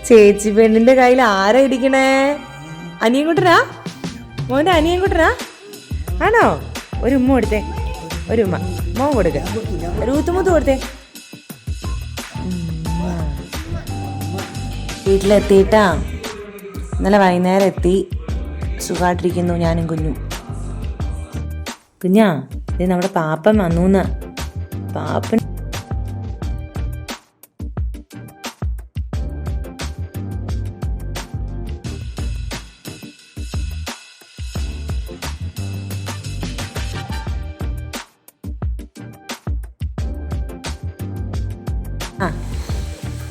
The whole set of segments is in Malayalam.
ചേച്ചി പെണ്ണിന്റെ കയ്യിൽ ആരാ ഇരിക്കണേ? അനിയൻ കുട്ടനാ? മോന്റെ അനിയൻ കുട്ടനാ? ആണോ? ഒരു ഉമ്മ കൊടുത്തേ, ഒരു ഉമ്മ. മോൻ കൊടുക്ക, ഒരു ഊത്തുമുത്ത് കൊടുത്തേ. വീട്ടിലെത്തിയിട്ടാ, ഇന്നലെ വൈകുന്നേരം എത്തി. സുഖമായിട്ടിരിക്കുന്നു ഞാനും കുഞ്ഞും. കുഞ്ഞാ, ഇത് നമ്മുടെ പാപ്പൻ വന്നൂന്ന്. പാപ്പൻ ആ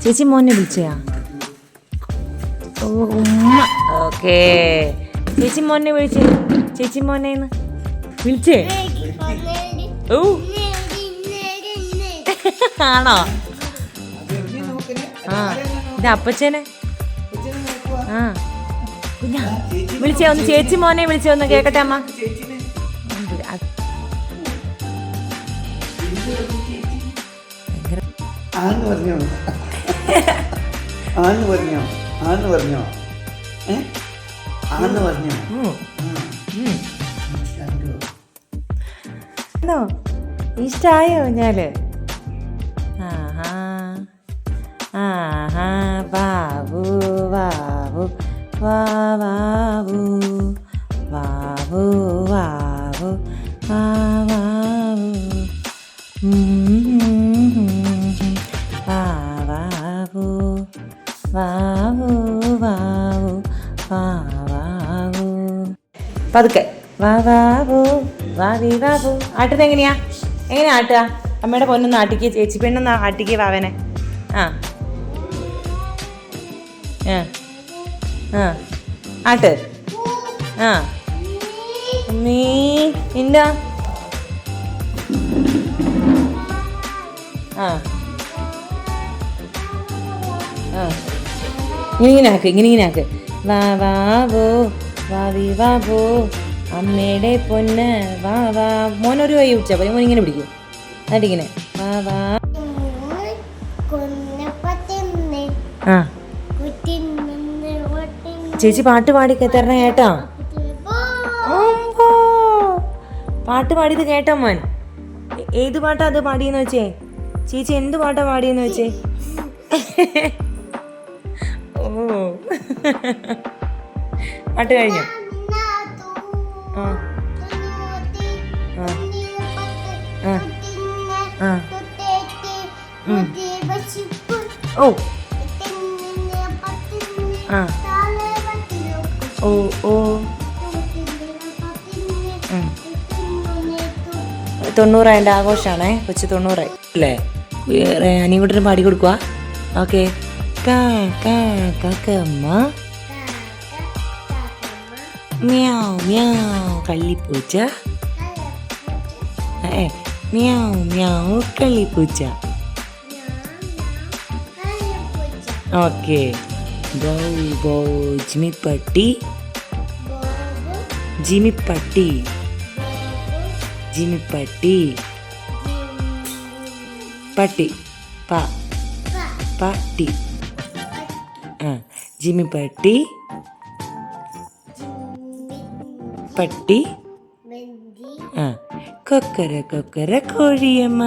ചേച്ചി മോനെ വിളിച്ചയാ? ഓ ഉമ്മ. ഓക്കേ, ചേച്ചി മോനെ വിളിച്ചേ. ചേച്ചി മോനേന്ന് വിളിച്ചേ? ഓ ആണോ? ആ ഇത് അപ്പച്ചനെ. ആ കുഞ്ഞാ വിളിച്ചേ, ഒന്ന് ചേച്ചി മോനെ വിളിച്ചേ, ഒന്ന് കേക്കട്ടെ അമ്മ. ആന്ന് പറഞ്ഞോ, ആന്ന് പറഞ്ഞോ, ആന്ന് പറഞ്ഞോ, ആന്ന് പറഞ്ഞോ. ഇഷ്ടായോ ഞാല്? ആഹാ ആഹാ ബാബു ബാബു ബാബു ബാബു ബാബു ബാബു ബാബു ബാബു ബാബു ബാബു. പതുക്കെ ബാബു വാവി ബാബു. ആട്ടുന്നത് എങ്ങനെയാ? എങ്ങനെയാ ആട്ടുക? അമ്മയുടെ പൊന്നൊന്ന് ആട്ടിക്ക്, ചേച്ചി പെണ്ണൊന്ന് ആട്ടിക്ക് വാവനെ. ആ ആ ആട്ട്. ആ നീ ഇല്ല. ആ ആ ഇങ്ങനെ ആക്ക്, ഇങ്ങനെ ആക്ക്. വാ വാവോ വാവി വാവോ അമ്മയുടെ പൊന്ന് വാ വാ. മോനൊരു കൈ പിടിച്ചാൽ പോലെ, മോൻ ഇങ്ങനെ പിടിക്കും. എന്നിട്ടിങ്ങനെ വാ വാ. ആ ചേച്ചി പാട്ട് പാടി തരണേ കേട്ടോ. പാട്ട് പാടിയത് കേട്ടോ മോൻ? ഏത് പാട്ടാ അത് പാടിയെന്ന് വെച്ചേ? ചേച്ചി എന്ത് പാട്ടാ പാടിയെന്ന് വെച്ചേ? ഓ പാട്ട് കഴിഞ്ഞോ? ആ ആ ഓ ആ ഓ ഓ 90 ആഘോഷമാണേ, കൊച്ചു 90 അല്ലേ? അനിയും കൂട്ടിന് പാടി കൊടുക്കുക. ഓക്കെ. കാക്കമ്മ മ്യാവ് മ്യാവ് കള്ളിപ്പൂച്ച. മ്യാവ് മ്യാവ് കള്ളിപ്പൂച്ച. ഓക്കെ. ബൗ ബൗ ജിമിപ്പട്ടി ജിമിപ്പട്ടി ജിമിപ്പട്ടി പട്ടി പ പട്ടി. ആ ജിമിപ്പട്ടി പട്ടി. ആ കൊക്കര കൊക്കര കോഴിയമ്മ.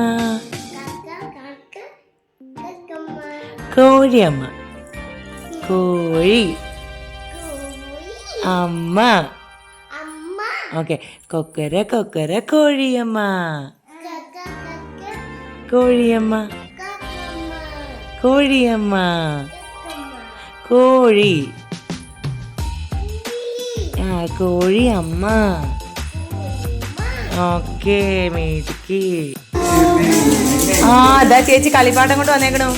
കോഴിയമ്മ കോഴി അമ്മ. ഓക്കെ. കൊക്കര കൊക്കര കോഴിയമ്മ. കോഴിയമ്മ കോഴിയമ്മ കോഴി. ആ കോഴി അമ്മ. ഓക്കെ മേടിക്ക്. ആ അതാ ചേച്ചി കളിപ്പാട്ടം കൊണ്ട് വന്നേക്കണു.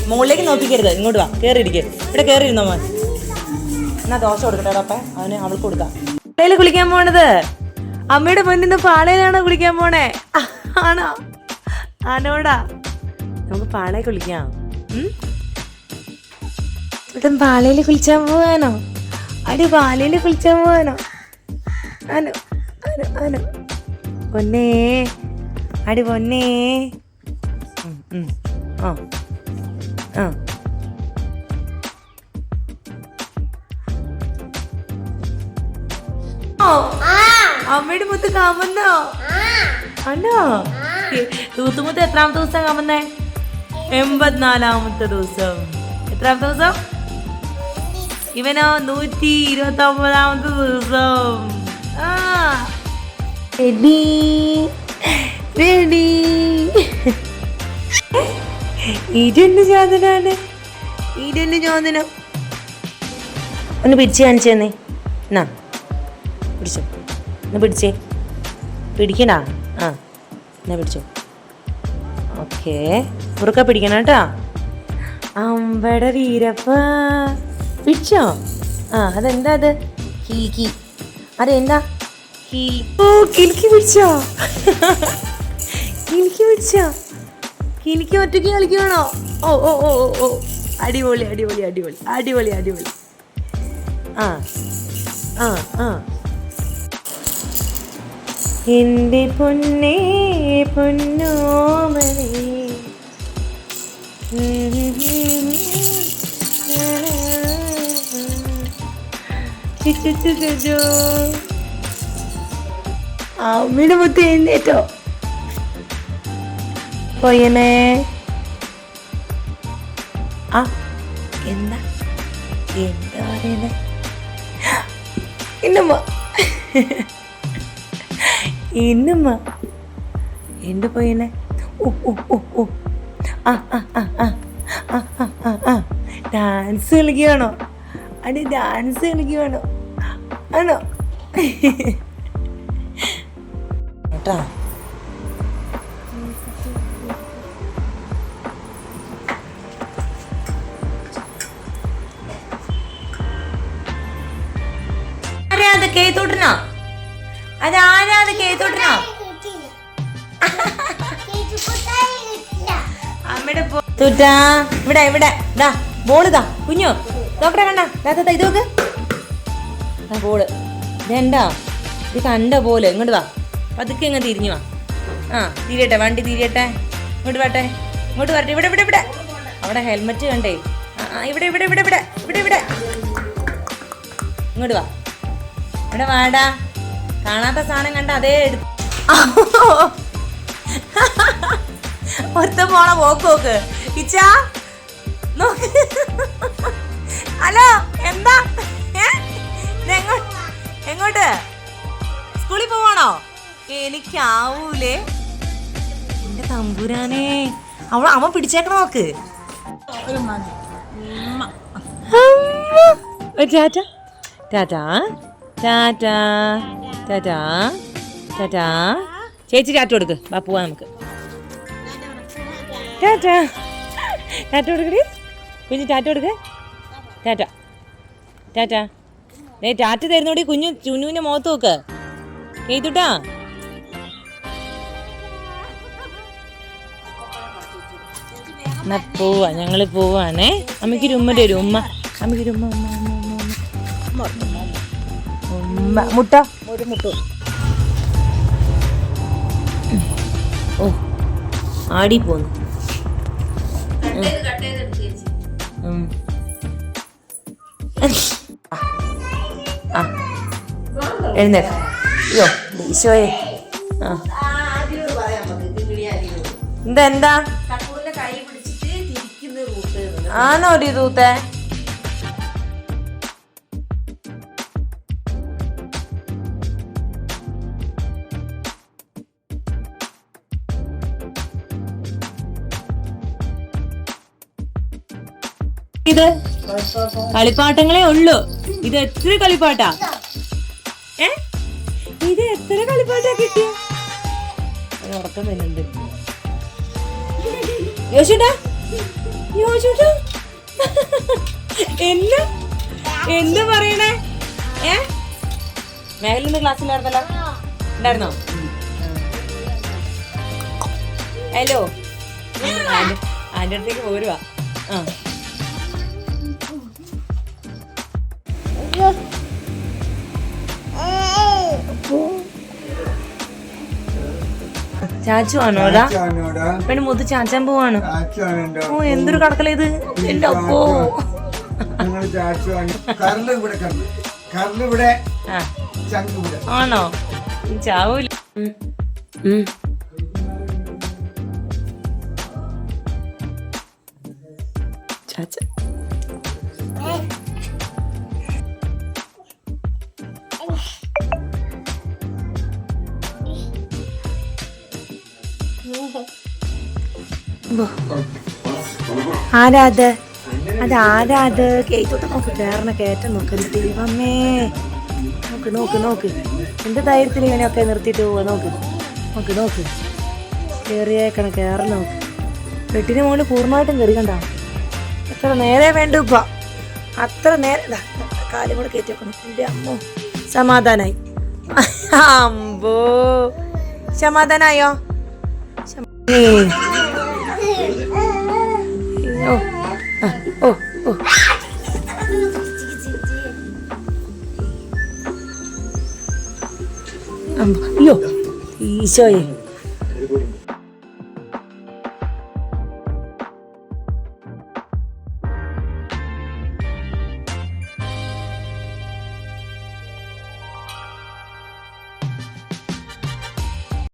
മുകളിലേക്ക് നോക്കിക്കരുത്, ഇങ്ങോട്ട് വാ, കയറിയിരിക്കുക. ഇവിടെ കയറിയിരുന്നോ മോൻ? എന്നാ ദോശ കൊടുക്കട്ടെ അപ്പ അവന്, അവൾക്ക് കൊടുക്കാം. പാളയിൽ കുളിക്കാൻ പോണത് അമ്മയുടെ പൊന്നിന്ന് പാളയിലാണോ കുളിക്കാൻ പോണേ? ആണോ? ആണോടാ? നമുക്ക് പാളയിൽ കുളിക്കാം. ഇവിടെ പാളയിൽ കുളിച്ചാൻ പോവാനോ? അടി പാലയിൽ കുളിച്ചാൻ പോവാനോ? ആനോ ആനോ ആനോ പൊന്നേ, അടി പൊന്നേ. ആ ആ അമ്മയുടെ മുത്ത് കമന്നോ? ആണോ? തൂത്തുമുത്ത് എത്രാമത്തെ ദിവസം കമന്നേ? 84ാമത്തെ ദിവസം. എത്രാമത്തെ ദിവസം? ഇവനോ 129ാമത്തെ ദിവസം. Ready ready. ഇതെന്ത് ചോദനാണ്? ഇതെന്ത് ചോദനം? ഒന്ന് പിടിച്ച് കാണിച്ചു തന്നെ. എന്നാ പിടിച്ചോ, ഒന്ന് പിടിച്ചേ. പിടിക്കണാ? ആ എന്നാ പിടിച്ചോ. ഓക്കേ, ഉറുക്ക പിടിക്കണം കേട്ടോ. അമ്പട വീരപ്പ പിടിച്ചോ. അതെന്താ അത്? കിൽക്കി. അതെന്താ? ഓ കിൽക്കി പിടിച്ചോ. കിൽക്കി പിടിച്ചോ. കിൽക്കി ഒറ്റയ്ക്ക് കളിക്കുവാണോ? ഓ ഓ ഓ ഓ അടിപൊളി അടിപൊളി അടിപൊളി അടിപൊളി അടിപൊളി. എന്റെ പൊന്നേ പൊന്നോമനേ. അമ്മയുടെ മുത്ത് എഴുന്നേറ്റോ? പോയനേ. എന്താ എന്താ പറയുന്നേ? ഇന്നമ്മ ഇന്നമ്മ എൻ്റെ പോയനെ. ഓ ഓ ഓ ഓ ഡാൻസ് കളിക്കുകയാണോ? അത് ഡാൻസ് കളിക്കുകയാണോ? ആണോ? കേട്ടാ അത് കേത്തോട്ടനോ? അതാരാ? അത് കേത്തോട്ടനോ? അമ്മയുടെ തൂറ്റാ. ഇവിടെ ഇവിടെ ഇതാ ബോളിതാ കുഞ്ഞോ. നോക്കട്ടെ കണ്ട ഇത് നോക്ക്. ബോള് ഇതെന്താ? ഇത് കണ്ട പോലെ. ഇങ്ങോട്ട് വാ, പതുക്കെ ഇങ്ങ് തിരിഞ്ഞു വാ. തിരിയട്ടെ, വണ്ടി തിരിയട്ടെ. ഇങ്ങോട്ട് വാട്ടെ, ഇങ്ങോട്ട് വരട്ടെ. ഇവിടെ ഇവിടെ ഇവിടെ. അവിടെ ഹെൽമെറ്റ് കണ്ടേ? ഇവിടെ ഇവിടെ ഇവിടെ ഇവിടെ ഇവിടെ ഇവിടെ. ഇങ്ങോട്ട് വാ, ഇവിടെ വാടാ. കാണാത്ത സാധനം കണ്ട അതേ എടുത്ത് ഒറ്റ പോണ പോക്ക് നോക്ക്. ഇച്ചാ നോക്ക്. ഹലോ എന്താ? എങ്ങോട്ട്? സ്കൂളിൽ പോവാണോ? എനിക്കാവൂലേ എന്റെ തമ്പുരാനെ. അവൻ പിടിച്ചേക്കണ നോക്ക്. ടാറ്റ ടാറ്റാ ടാറ്റാ ടാറ്റാ ടാറ്റാ. ചേച്ചി ടാറ്റ കൊടുക്ക്. വാ പോവാ നമുക്ക്. ടാറ്റ ടാറ്റ കൊടുക്കടി കുഞ്ഞ്. ടാറ്റ കൊടുക്ക്. ടാറ്റ ടാറ്റ. ടാറ്റ തരുന്നോടി കുഞ്ഞു. ചുനുവിൻ്റെ മുഖത്ത് നോക്ക്. കേട്ടുട്ടാ. എന്നാ പോവാ, ഞങ്ങൾ പോവാണേ. അമ്മയ്ക്കൊരു ഉമ്മ തരും. ഉമ്മ അമ്മയ്ക്കൊരു ഉമ്മ. ഉമ്മ ഉമ്മ ഉമ്മ ഉമ്മ. മുട്ട ഒരു മുട്ട. ഓ ആടി പോന്നു. എഴുന്നേക്ക. അയ്യോ ഈശോയെ. എന്താ ആണോ ഒരു തൂത്തേ? ഇത് കളിപ്പാട്ടങ്ങളെ ഉള്ളു. ഇത് എത്ര കളിപ്പാട്ടാ? ഇത് എത്ര കളിപ്പാട്ടാ കിട്ടിയ? ഉറക്കം വരുന്നുണ്ട്. യോശുട്ടാ യോശുട്ടാ എന്ത് പറയണേ? മേഘലിന്ന് ക്ലാസ്സിലായിരുന്നല്ലോ. ഉണ്ടായിരുന്നോ? ഹലോ ആൻ്റെ അടുത്തേക്ക് പോരുവാ. ചാച്ചു ആണോടാ? പിന്നെ മുത്ത് ചാച്ചാൻ പോവാണ്. ഓ എന്തൊരു കടക്കല ഇത്. എന്റെ അപ്പോ ഇവിടെ ആ ചങ്ങൂല. ആണോ ചാവൂല. ചാച്ച ആരാത്? അതാരാത്? കേറ്റോട്ട് നോക്ക്, കയറണ കയറ്റം നോക്ക്. ദൈവമേ, നോക്ക് നോക്ക് നോക്ക്, എന്ത് ധൈര്യത്തിൽ ഇങ്ങനെയൊക്കെ നിർത്തിയിട്ട് പോവാ. നോക്ക് നോക്ക് നോക്ക്, കയറിയേക്കണം, കയറി നോക്ക്. വെട്ടിന് മുകളിൽ പൂർണ്ണമായിട്ടും കയറി കണ്ട. എത്ര നേരെ വേണ്ട ഇപ്പ, അത്ര നേരെ. കാലും കൂടെ കയറ്റി വെക്കണം. എൻ്റെ അമ്മോ, സമാധാനായി. അമ്പോ, സമാധാനായോ? ഓ ഓ ഓ, അയ്യോ ഈശോയെ.